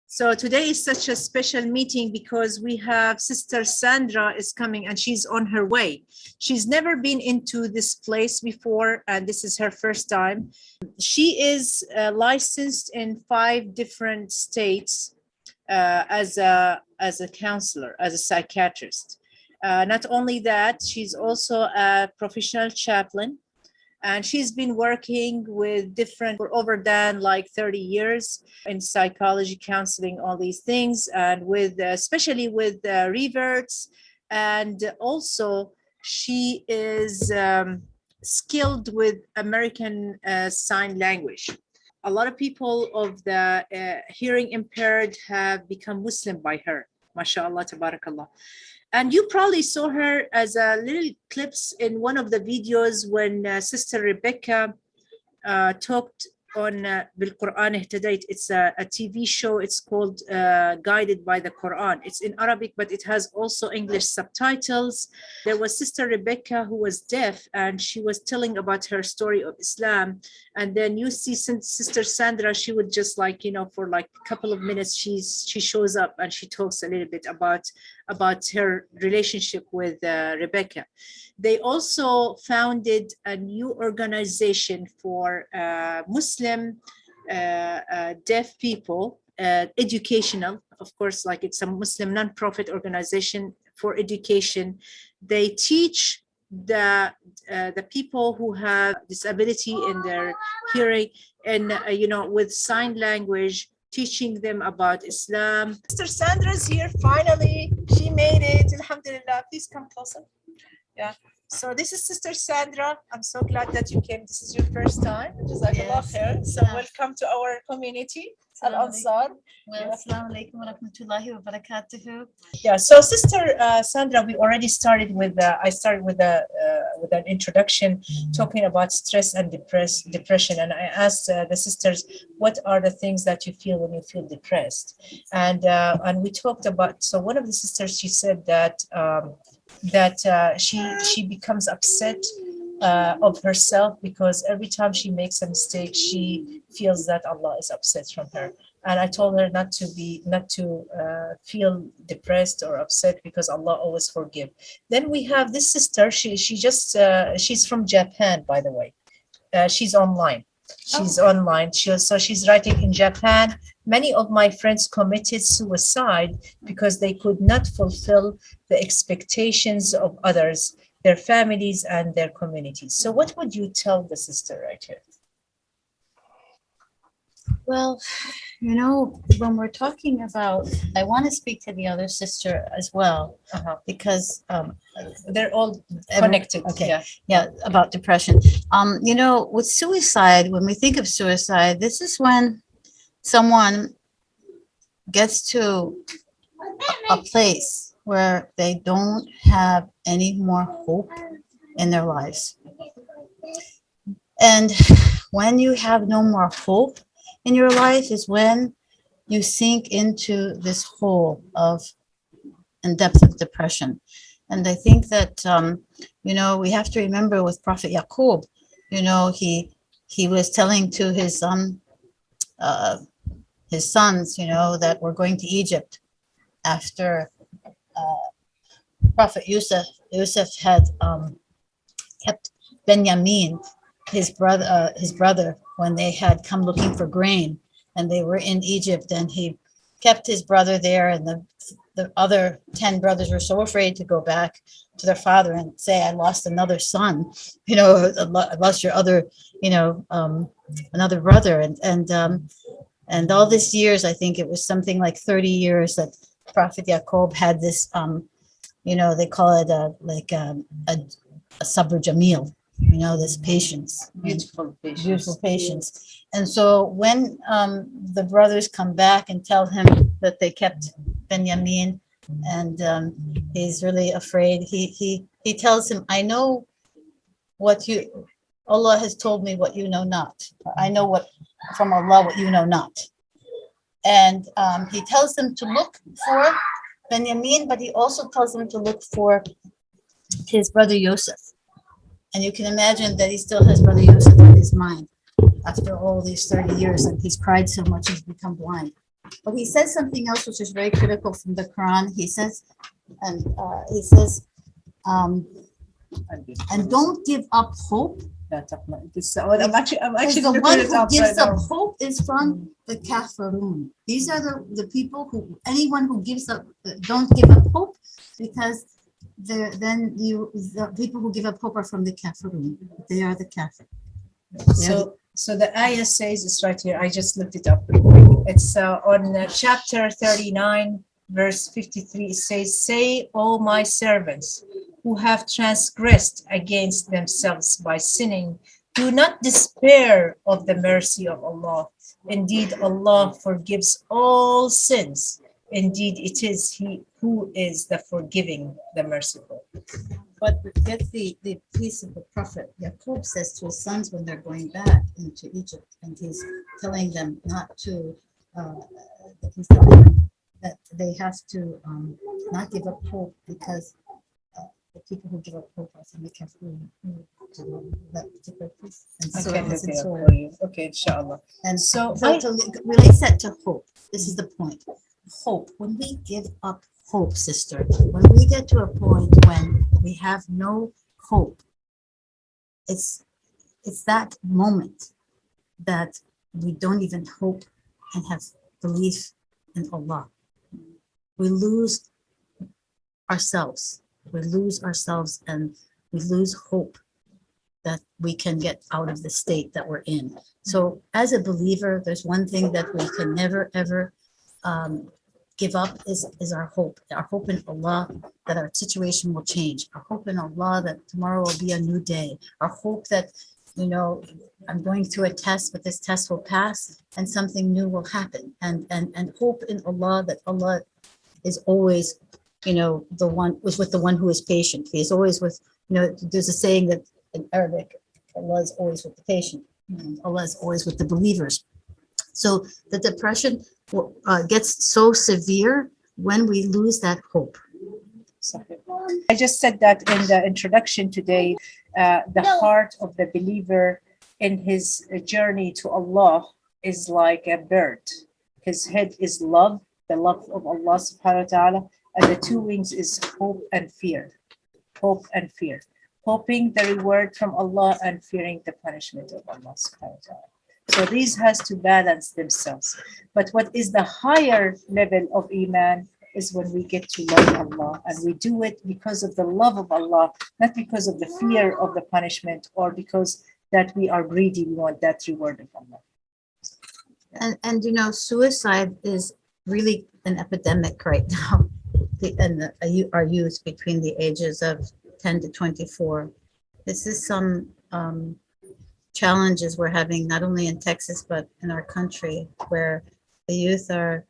So today is such a special meeting because we have Sister Sandra is coming and she's on her way. She's never been into this place before and this is her first time. She is licensed in 5 different states as a counselor, as a psychiatrist. Not only that, she's also a professional chaplain. And she's been working with different for over than like 30 years in psychology, counseling, all these things, and with especially with reverts. And also she is skilled with American Sign Language. A lot of people of the hearing impaired have become Muslim by her. MashaAllah, tabarakallah. And you probably saw her as a little clips in one of the videos when Sister Rebecca talked on Bil-Quran Ihtadayt. It's a TV show. It's called Guided by the Quran. It's in Arabic, but it has also English subtitles. There was Sister Rebecca who was deaf, and she was telling about her story of Islam. And then you see Sister Sandra, she would just like, for like a couple of minutes, she shows up and she talks a little bit about her relationship with Rebecca. They also founded a new organization for Muslim deaf people, educational, of course, like it's a Muslim non-profit organization for education. They teach the people who have disability in their hearing and, with sign language, teaching them about Islam. Sister Sandra's here, finally. She made it, alhamdulillah. Please come closer. Yeah. So this is Sister Sandra. I'm so glad that you came. This is your first time. Jazakallah khair. So welcome to our community, Al-Ansar. Assalamu alaikum wa rahmatullahi wa barakatuhu. Yeah, so Sister Sandra, we already started with, I started with an introduction talking about stress and depression. And I asked the sisters, what are the things that you feel when you feel depressed? And we talked about, so one of the sisters, she said that she becomes upset of herself because every time she makes a mistake, she feels that Allah is upset from her. And I told her not to feel depressed or upset because Allah always forgive. Then we have this sister. She's from Japan, by the way. She's online. She's online. She's writing in Japan. Many of my friends committed suicide because they could not fulfill the expectations of others, their families and their communities. So what would you tell the sister right here? Well, when we're talking about, I want to speak to the other sister as well, because they're all connected. Okay. Yeah, about depression. With suicide, when we think of suicide, this is when someone gets to a place where they don't have any more hope in their lives. And when you have no more hope in your life is when you sink into this hole and depth of depression. And I think that, we have to remember with Prophet Yaqub, he was telling to his sons, that we're going to Egypt after Prophet Yusuf had kept Benjamin, his brother, when they had come looking for grain and they were in Egypt, and he kept his brother there, and the other 10 brothers were so afraid to go back to their father and say, I lost another son, I lost your other, another brother. And all these years, I think it was something like 30 years that Prophet Yaqub had this, they call it a sabr jamil, this patience, Beautiful patience. And so when the brothers come back and tell him that they kept Benjamin, and he's really afraid, he tells him, I know Allah has told me what you know not. I know what from Allah what you know not. And he tells them to look for Benjamin, but he also tells them to look for his brother Yusuf. And you can imagine that he still has brother Yusuf in his mind after all these 30 years, and he's cried so much he's become blind. But he says something else which is very critical from the Quran. He says, and don't give up hope. I'm actually The one who gives up now. hope is from the kafirun. These are the people who, anyone who gives up, don't give up hope, because the people who give up hope are from the kafirun. They are the kafir. So the ayah says, it's right here, I just looked it up. It's on chapter 39, verse 53. It says, say, O my servants, who have transgressed against themselves by sinning, do not despair of the mercy of Allah. Indeed, Allah forgives all sins. Indeed, it is He who is the forgiving, the merciful. But get the piece of the prophet. Yaqub says to his sons when they're going back into Egypt, and he's telling them not to, he's telling them that they have to not give up hope, because the people who give up hope are from the kafirun. That particular piece. And so Okay, it's in look it up Surah. for you. Okay, inshallah. And So to relate that to hope, this is the point. Hope. When we give up hope, sister, when we get to a point when we have no hope, it's that moment that we don't even hope and have belief in Allah. We lose ourselves. We lose ourselves, and we lose hope that we can get out of the state that we're in. So as a believer, there's one thing that we can never, ever give up is our hope in Allah that our situation will change, our hope in Allah that tomorrow will be a new day, our hope that, you know, I'm going through a test, but this test will pass and something new will happen, and hope in Allah that Allah is always, you know, was with the one who is patient. He is always with, you know, there's a saying that in Arabic, Allah is always with the patient, Allah is always with the believers. So the depression gets so severe when we lose that hope. I just said that in the introduction today. The heart of the believer in his journey to Allah is like a bird. His head is love, the love of Allah subhanahu wa ta'ala, and the two wings is hope and fear. Hope and fear. Hoping the reward from Allah and fearing the punishment of Allah subhanahu wa ta'ala. So these has to balance themselves. But what is the higher level of Iman is when we get to love Allah, and we do it because of the love of Allah, not because of the fear of the punishment, or because that we are greedy, we want that reward of Allah. And you know, suicide is really an epidemic right now. Our youth between the ages of 10 to 24. This is some challenges we're having not only in Texas but in our country, where the youth are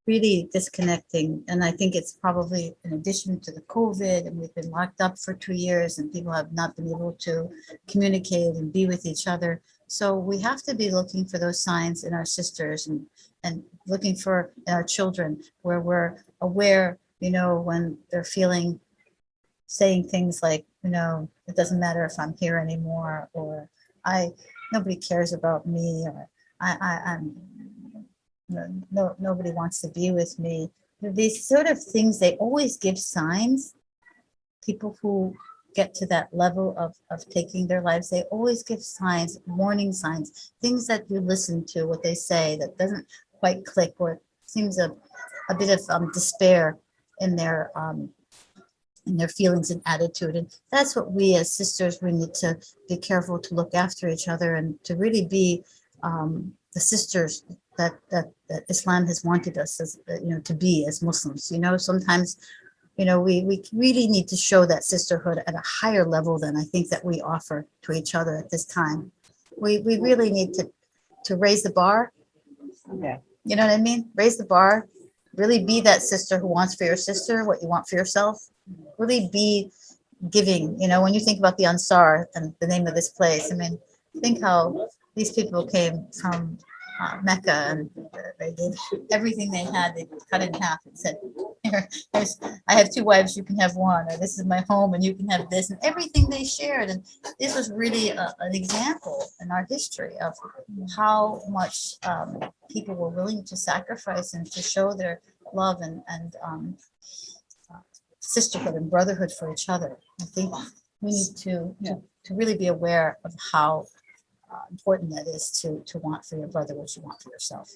really disconnecting. And I think it's probably in addition to the COVID, and we've been locked up for 2 years and people have not been able to communicate and be with each other. So we have to be looking for those signs in our sisters, and looking for our children, where we're aware, you know, when they're saying things like, you know, it doesn't matter if I'm here anymore, or nobody cares about me, or nobody wants to be with me. These sort of things, they always give signs. People who get to that level of taking their lives, they always give signs, warning signs, things that you listen to, what they say that doesn't quite click, or seems a bit of despair in their feelings and attitude. And that's what we as sisters, we need to be careful to look after each other, and to really be the sisters that Islam has wanted us as, you know, to be as Muslims. You know, sometimes, you know, we really need to show that sisterhood at a higher level than I think that we offer to each other at this time. We really need to raise the bar. Yeah. You know what I mean? Raise the bar. Really be that sister who wants for your sister what you want for yourself. Really be giving. You know, when you think about the Ansar and the name of this place, I mean, think how these people came from Mecca, and they did everything they had. They cut it in half and said, I have two wives, you can have one, or this is my home and you can have this, and everything they shared. And this was really an example in our history of how much people were willing to sacrifice and to show their love and sisterhood and brotherhood for each other. I think we need to really be aware of how important that is to want for your brother what you want for yourself.